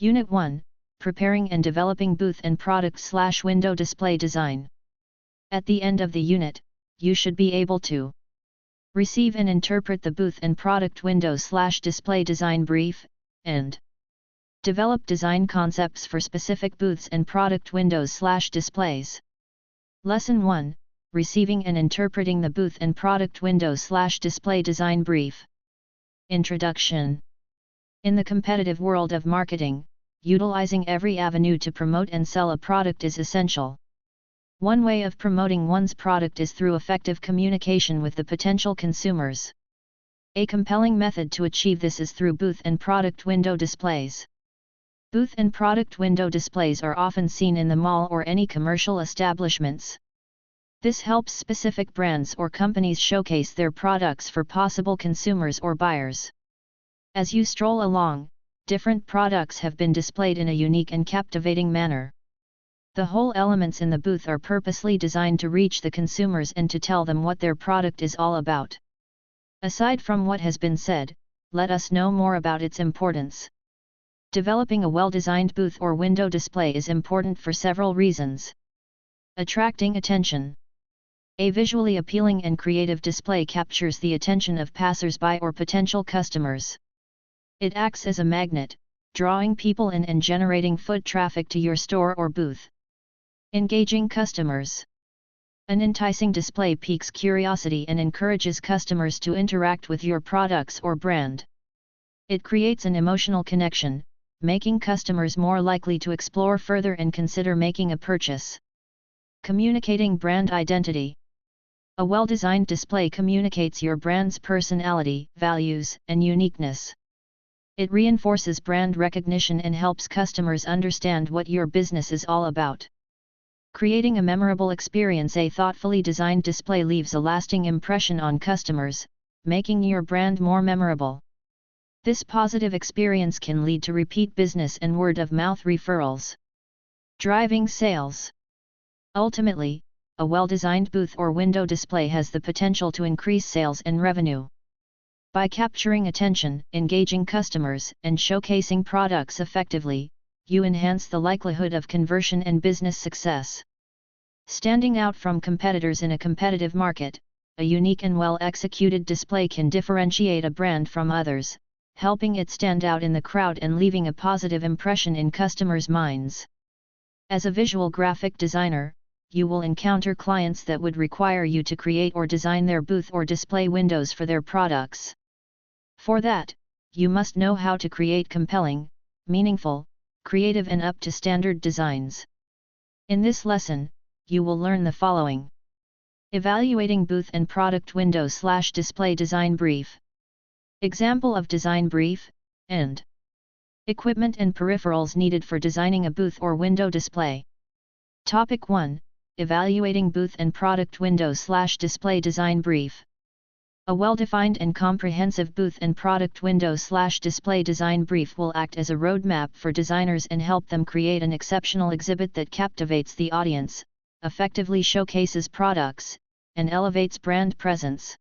Unit 1, Preparing and Developing Booth and Product/Window Display Design. At the end of the unit, you should be able to receive and interpret the booth and product window/display design brief, and develop design concepts for specific booths and product windows/displays. Lesson 1, Receiving and Interpreting the Booth and Product Window/Display Design Brief. Introduction. In the competitive world of marketing, utilizing every avenue to promote and sell a product is essential. One way of promoting one's product is through effective communication with the potential consumers. A compelling method to achieve this is through booth and product window displays. Booth and product window displays are often seen in the mall or any commercial establishments. This helps specific brands or companies showcase their products for possible consumers or buyers. As you stroll along, different products have been displayed in a unique and captivating manner. The whole elements in the booth are purposely designed to reach the consumers and to tell them what their product is all about. Aside from what has been said, let us know more about its importance. Developing a well-designed booth or window display is important for several reasons. Attracting attention. A visually appealing and creative display captures the attention of passers-by or potential customers. It acts as a magnet, drawing people in and generating foot traffic to your store or booth. Engaging customers. An enticing display piques curiosity and encourages customers to interact with your products or brand. It creates an emotional connection, making customers more likely to explore further and consider making a purchase. Communicating brand identity. A well-designed display communicates your brand's personality, values, and uniqueness. It reinforces brand recognition and helps customers understand what your business is all about. Creating a memorable experience. A thoughtfully designed display leaves a lasting impression on customers, making your brand more memorable. This positive experience can lead to repeat business and word-of-mouth referrals. Driving sales. Ultimately, a well-designed booth or window display has the potential to increase sales and revenue. By capturing attention, engaging customers, and showcasing products effectively, you enhance the likelihood of conversion and business success. Standing out from competitors in a competitive market, a unique and well-executed display can differentiate a brand from others, helping it stand out in the crowd and leaving a positive impression in customers' minds. As a visual graphic designer, you will encounter clients that would require you to create or design their booth or display windows for their products. For that, you must know how to create compelling, meaningful, creative and up-to-standard designs. In this lesson, you will learn the following. Evaluating booth and product window/display design brief. Example of design brief, and equipment and peripherals needed for designing a booth or window display. Topic 1. Evaluating booth and product window/display design brief. A well-defined and comprehensive booth and product window/display design brief will act as a roadmap for designers and help them create an exceptional exhibit that captivates the audience, effectively showcases products, and elevates brand presence.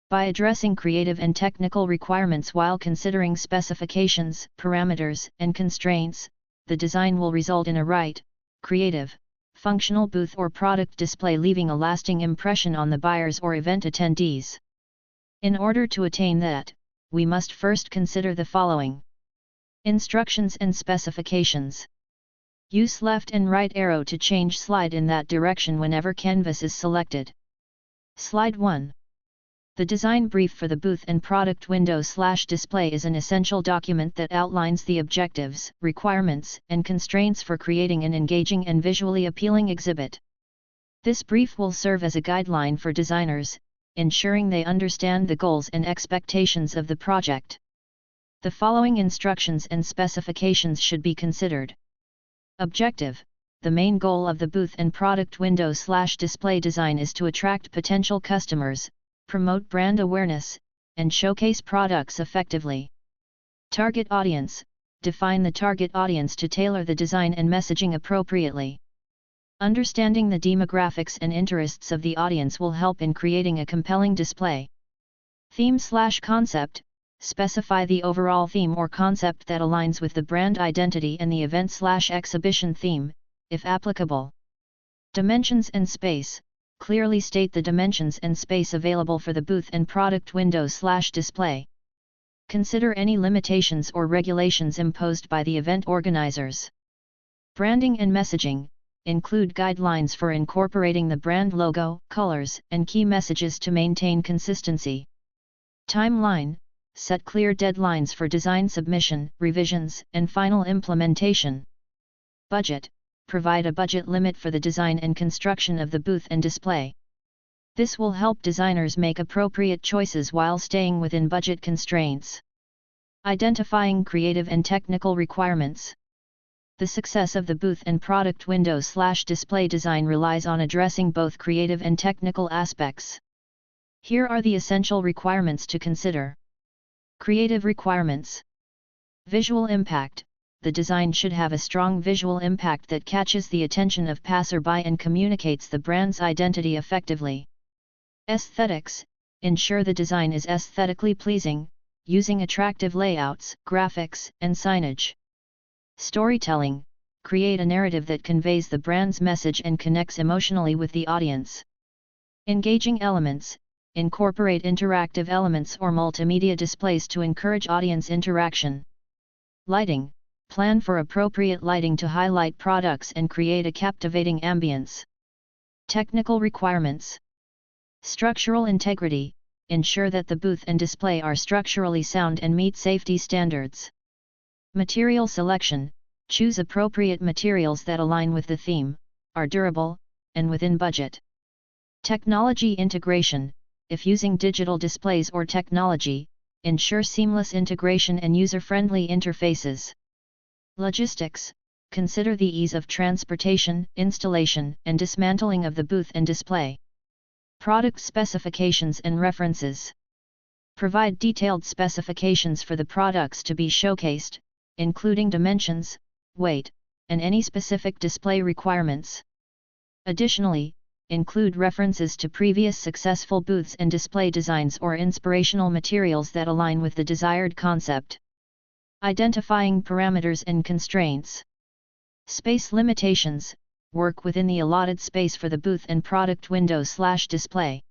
By addressing creative and technical requirements while considering specifications, parameters, and constraints, the design will result in a right, creative, functional booth or product display, leaving a lasting impression on the buyers or event attendees. In order to attain that, we must first consider the following. Instructions and specifications. Use left and right arrow to change slide in that direction whenever canvas is selected. Slide 1. The design brief for the booth and product window/display is an essential document that outlines the objectives, requirements, and constraints for creating an engaging and visually appealing exhibit. This brief will serve as a guideline for designers, ensuring they understand the goals and expectations of the project. The following instructions and specifications should be considered. Objective. The main goal of the booth and product window/display design is to attract potential customers, promote brand awareness, and showcase products effectively. Target audience. Define the target audience to tailor the design and messaging appropriately. Understanding the demographics and interests of the audience will help in creating a compelling display. Theme/concept. specify the overall theme or concept that aligns with the brand identity and the event/exhibition theme, if applicable. Dimensions and space. Clearly state the dimensions and space available for the booth and product window/display. Consider any limitations or regulations imposed by the event organizers. Branding and messaging. Include guidelines for incorporating the brand logo, colors, and key messages to maintain consistency. Timeline. Set clear deadlines for design submission, revisions, and final implementation. Budget. Provide a budget limit for the design and construction of the booth and display. This will help designers make appropriate choices while staying within budget constraints. Identifying creative and technical requirements. The success of the booth and product window/display design relies on addressing both creative and technical aspects. Here are the essential requirements to consider. Creative requirements. Visual impact. The design should have a strong visual impact that catches the attention of passerby and communicates the brand's identity effectively. Aesthetics. Ensure the design is aesthetically pleasing, using attractive layouts, graphics, and signage. Storytelling. Create a narrative that conveys the brand's message and connects emotionally with the audience. Engaging elements. Incorporate interactive elements or multimedia displays to encourage audience interaction. Lighting. Plan for appropriate lighting to highlight products and create a captivating ambience. Technical requirements. Structural integrity. Ensure that the booth and display are structurally sound and meet safety standards. Material selection. Choose appropriate materials that align with the theme, are durable, and within budget. Technology integration. If using digital displays or technology, ensure seamless integration and user-friendly interfaces. Logistics. Consider the ease of transportation, installation, and dismantling of the booth and display. Product specifications and references. Provide detailed specifications for the products to be showcased, including dimensions, weight, and any specific display requirements. Additionally, include references to previous successful booths and display designs or inspirational materials that align with the desired concept. Identifying parameters and constraints. Space limitations. Work within the allotted space for the booth and product window/display.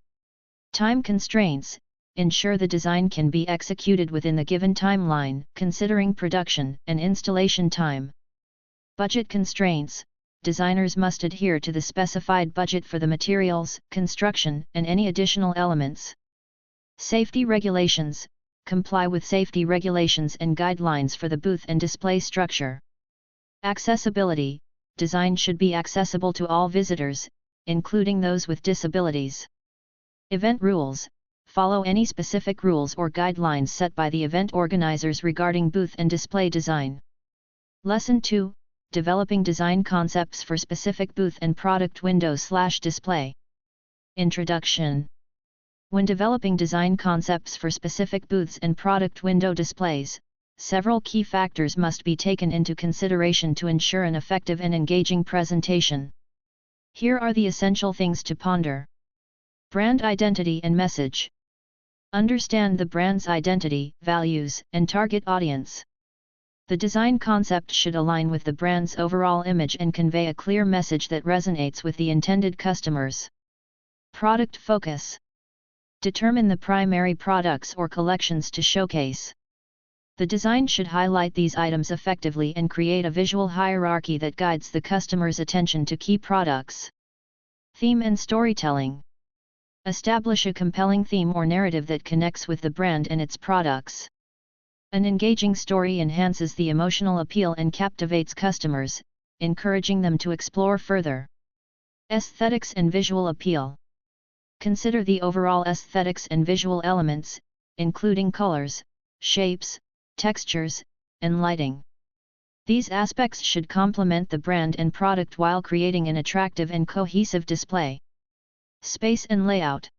Time constraints. Ensure the design can be executed within the given timeline, considering production and installation time. Budget constraints. Designers must adhere to the specified budget for the materials, construction, and any additional elements. Safety regulations. Comply with safety regulations and guidelines for the booth and display structure. Accessibility. Design should be accessible to all visitors, including those with disabilities. Event rules. Follow any specific rules or guidelines set by the event organizers regarding booth and display design. Lesson 2. Developing design concepts for specific booth and product window/display. Introduction. When developing design concepts for specific booths and product window displays, several key factors must be taken into consideration to ensure an effective and engaging presentation. Here are the essential things to ponder. Brand identity and message. Understand the brand's identity, values, and target audience. The design concept should align with the brand's overall image and convey a clear message that resonates with the intended customers. Product focus. Determine the primary products or collections to showcase. The design should highlight these items effectively and create a visual hierarchy that guides the customer's attention to key products. Theme and storytelling. Establish a compelling theme or narrative that connects with the brand and its products. An engaging story enhances the emotional appeal and captivates customers, encouraging them to explore further. Aesthetics and visual appeal. Consider the overall aesthetics and visual elements, including colors, shapes, textures, and lighting. These aspects should complement the brand and product while creating an attractive and cohesive display. Space and layout.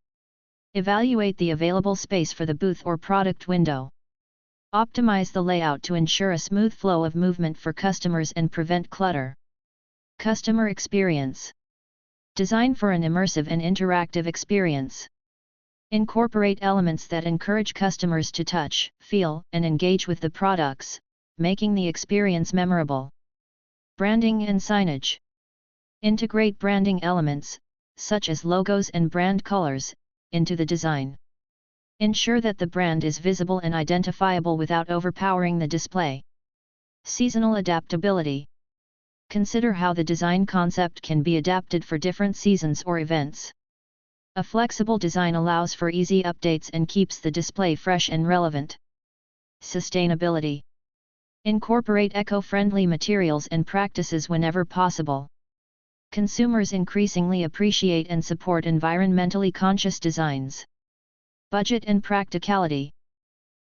Evaluate the available space for the booth or product window. Optimize the layout to ensure a smooth flow of movement for customers and prevent clutter. Customer experience. Design for an immersive and interactive experience. Incorporate elements that encourage customers to touch, feel, and engage with the products, making the experience memorable. Branding and signage. Integrate branding elements, such as logos and brand colors, into the design. Ensure that the brand is visible and identifiable without overpowering the display. Seasonal adaptability. Consider how the design concept can be adapted for different seasons or events. A flexible design allows for easy updates and keeps the display fresh and relevant. Sustainability. Incorporate eco-friendly materials and practices whenever possible. Consumers increasingly appreciate and support environmentally conscious designs. Budget and practicality.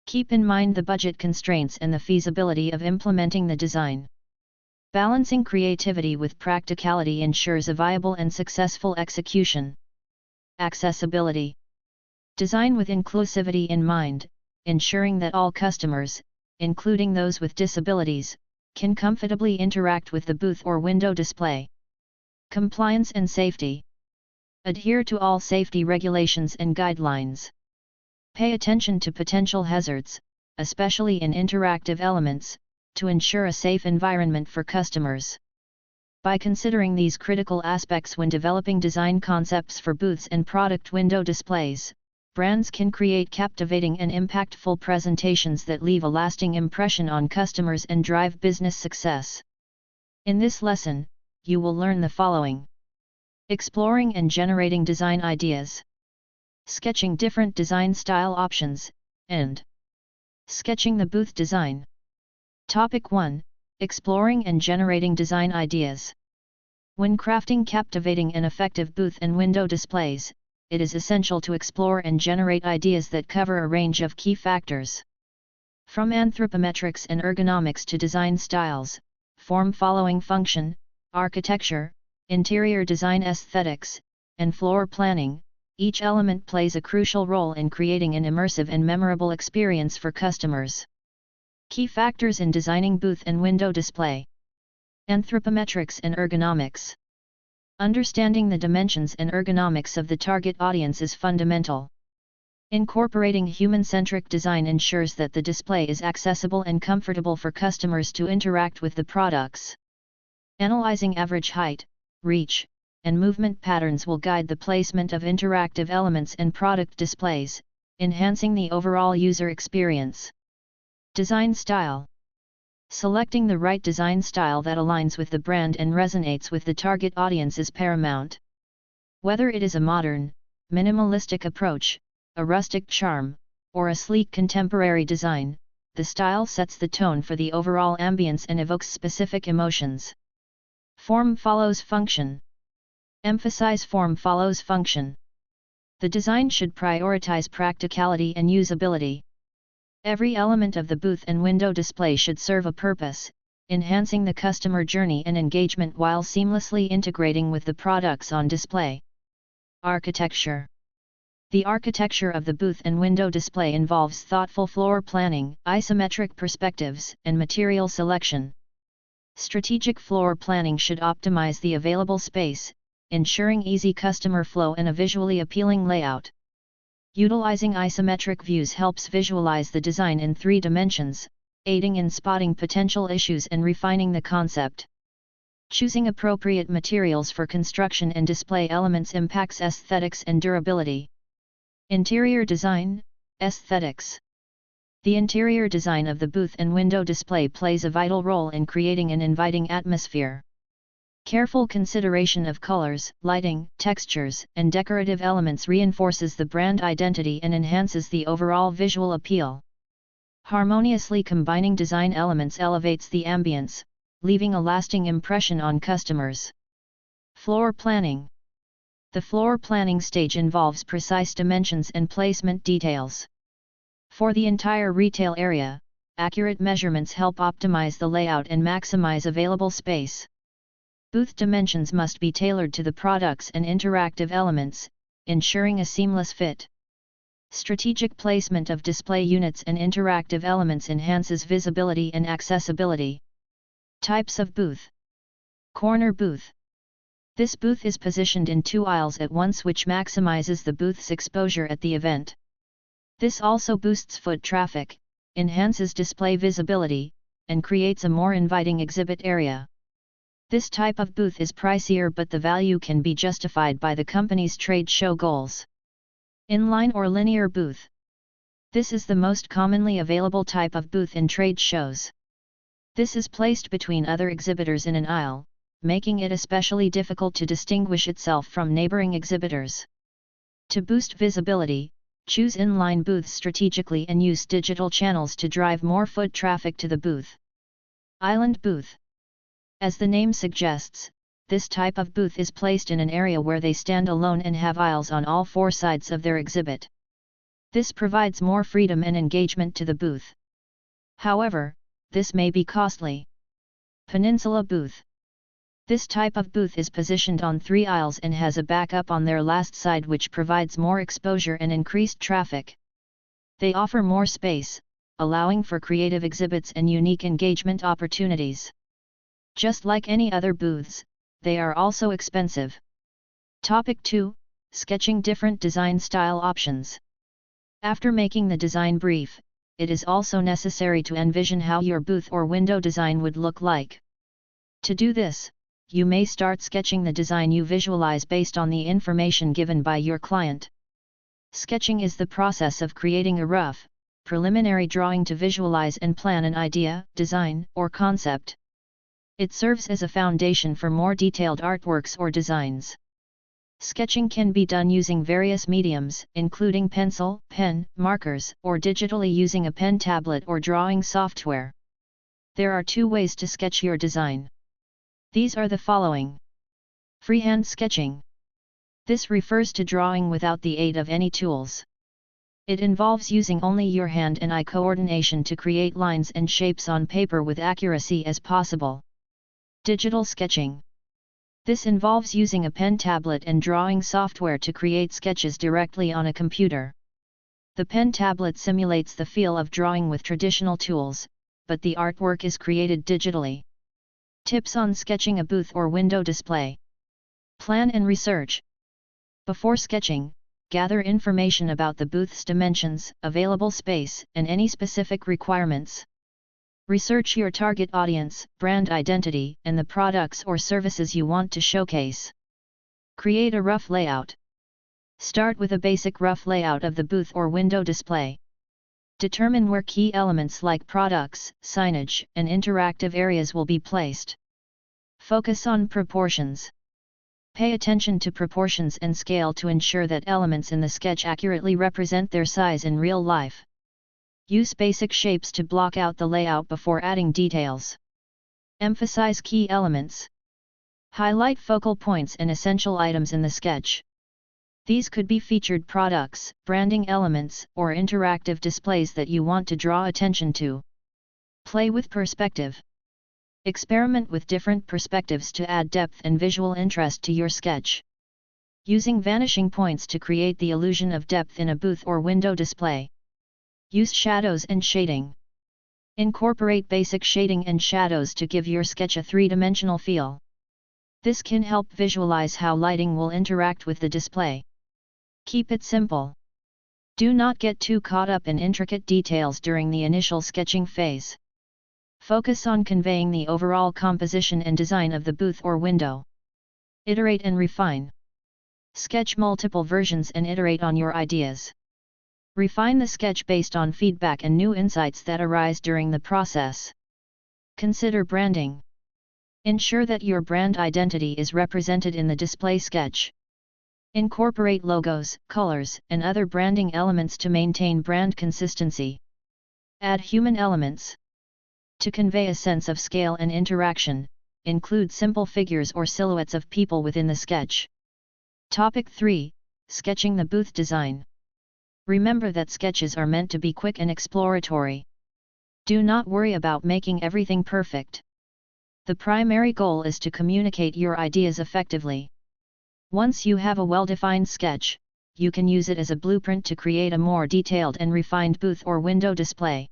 Keep in mind the budget constraints and the feasibility of implementing the design. Balancing creativity with practicality ensures a viable and successful execution. Accessibility. Design with inclusivity in mind, ensuring that all customers, including those with disabilities, can comfortably interact with the booth or window display. Compliance and safety. Adhere to all safety regulations and guidelines. Pay attention to potential hazards, especially in interactive elements, to ensure a safe environment for customers. By considering these critical aspects when developing design concepts for booths and product window displays, brands can create captivating and impactful presentations that leave a lasting impression on customers and drive business success. In this lesson, you will learn the following: exploring and generating design ideas, sketching different design style options, and sketching the booth design. Topic 1: Exploring and generating design ideas. When crafting captivating and effective booth and window displays, it is essential to explore and generate ideas that cover a range of key factors. From anthropometrics and ergonomics to design styles, form following function, architecture, interior design aesthetics, and floor planning, each element plays a crucial role in creating an immersive and memorable experience for customers. Key factors in designing booth and window display. Anthropometrics and ergonomics. Understanding the dimensions and ergonomics of the target audience is fundamental. Incorporating human-centric design ensures that the display is accessible and comfortable for customers to interact with the products. Analyzing average height, reach, and movement patterns will guide the placement of interactive elements and product displays, enhancing the overall user experience. Design style. Selecting the right design style that aligns with the brand and resonates with the target audience is paramount. Whether it is a modern, minimalistic approach, a rustic charm, or a sleek contemporary design, the style sets the tone for the overall ambience and evokes specific emotions. Form follows function. Emphasize form follows function. The design should prioritize practicality and usability. Every element of the booth and window display should serve a purpose, enhancing the customer journey and engagement while seamlessly integrating with the products on display. Architecture. The architecture of the booth and window display involves thoughtful floor planning, isometric perspectives, and material selection. Strategic floor planning should optimize the available space, ensuring easy customer flow and a visually appealing layout. Utilizing isometric views helps visualize the design in 3 dimensions, aiding in spotting potential issues and refining the concept. Choosing appropriate materials for construction and display elements impacts aesthetics and durability. Interior design, aesthetics. The interior design of the booth and window display plays a vital role in creating an inviting atmosphere. Careful consideration of colors, lighting, textures, and decorative elements reinforces the brand identity and enhances the overall visual appeal. Harmoniously combining design elements elevates the ambience, leaving a lasting impression on customers. Floor planning. The floor planning stage involves precise dimensions and placement details. For the entire retail area, accurate measurements help optimize the layout and maximize available space. Booth dimensions must be tailored to the products and interactive elements, ensuring a seamless fit. Strategic placement of display units and interactive elements enhances visibility and accessibility. Types of booth. Corner booth. This booth is positioned in 2 aisles at once, which maximizes the booth's exposure at the event. This also boosts foot traffic, enhances display visibility, and creates a more inviting exhibit area. This type of booth is pricier, but the value can be justified by the company's trade show goals. Inline or linear booth. This is the most commonly available type of booth in trade shows. This is placed between other exhibitors in an aisle, making it especially difficult to distinguish itself from neighboring exhibitors. To boost visibility, choose inline booths strategically and use digital channels to drive more foot traffic to the booth. Island booth. As the name suggests, this type of booth is placed in an area where they stand alone and have aisles on all 4 sides of their exhibit. This provides more freedom and engagement to the booth. However, this may be costly. Peninsula booth. This type of booth is positioned on 3 aisles and has a backup on their last side, which provides more exposure and increased traffic. They offer more space, allowing for creative exhibits and unique engagement opportunities. Just like any other booths, they are also expensive. Topic 2: Sketching different design style options. After making the design brief, it is also necessary to envision how your booth or window design would look like. To do this, you may start sketching the design you visualize based on the information given by your client. Sketching is the process of creating a rough, preliminary drawing to visualize and plan an idea, design, or concept. It serves as a foundation for more detailed artworks or designs. Sketching can be done using various mediums, including pencil, pen, markers, or digitally using a pen tablet or drawing software. There are 2 ways to sketch your design. These are the following. Freehand sketching. This refers to drawing without the aid of any tools. It involves using only your hand and eye coordination to create lines and shapes on paper with accuracy as possible. Digital sketching. This involves using a pen tablet and drawing software to create sketches directly on a computer. The pen tablet simulates the feel of drawing with traditional tools, but the artwork is created digitally. Tips on sketching a booth or window display. Plan and research. Before sketching, gather information about the booth's dimensions, available space, and any specific requirements. Research your target audience, brand identity, and the products or services you want to showcase. Create a rough layout. Start with a basic rough layout of the booth or window display. Determine where key elements like products, signage, and interactive areas will be placed. Focus on proportions. Pay attention to proportions and scale to ensure that elements in the sketch accurately represent their size in real life. Use basic shapes to block out the layout before adding details. Emphasize key elements. Highlight focal points and essential items in the sketch. These could be featured products, branding elements, or interactive displays that you want to draw attention to. Play with perspective. Experiment with different perspectives to add depth and visual interest to your sketch. Using vanishing points to create the illusion of depth in a booth or window display. Use shadows and shading. Incorporate basic shading and shadows to give your sketch a 3-dimensional feel. This can help visualize how lighting will interact with the display. Keep it simple. Do not get too caught up in intricate details during the initial sketching phase. Focus on conveying the overall composition and design of the booth or window. Iterate and refine. Sketch multiple versions and iterate on your ideas. Refine the sketch based on feedback and new insights that arise during the process. Consider branding. Ensure that your brand identity is represented in the display sketch. Incorporate logos, colors, and other branding elements to maintain brand consistency. Add human elements. To convey a sense of scale and interaction, include simple figures or silhouettes of people within the sketch. Topic 3: Sketching the booth design. Remember that sketches are meant to be quick and exploratory. Do not worry about making everything perfect. The primary goal is to communicate your ideas effectively. Once you have a well-defined sketch, you can use it as a blueprint to create a more detailed and refined booth or window display.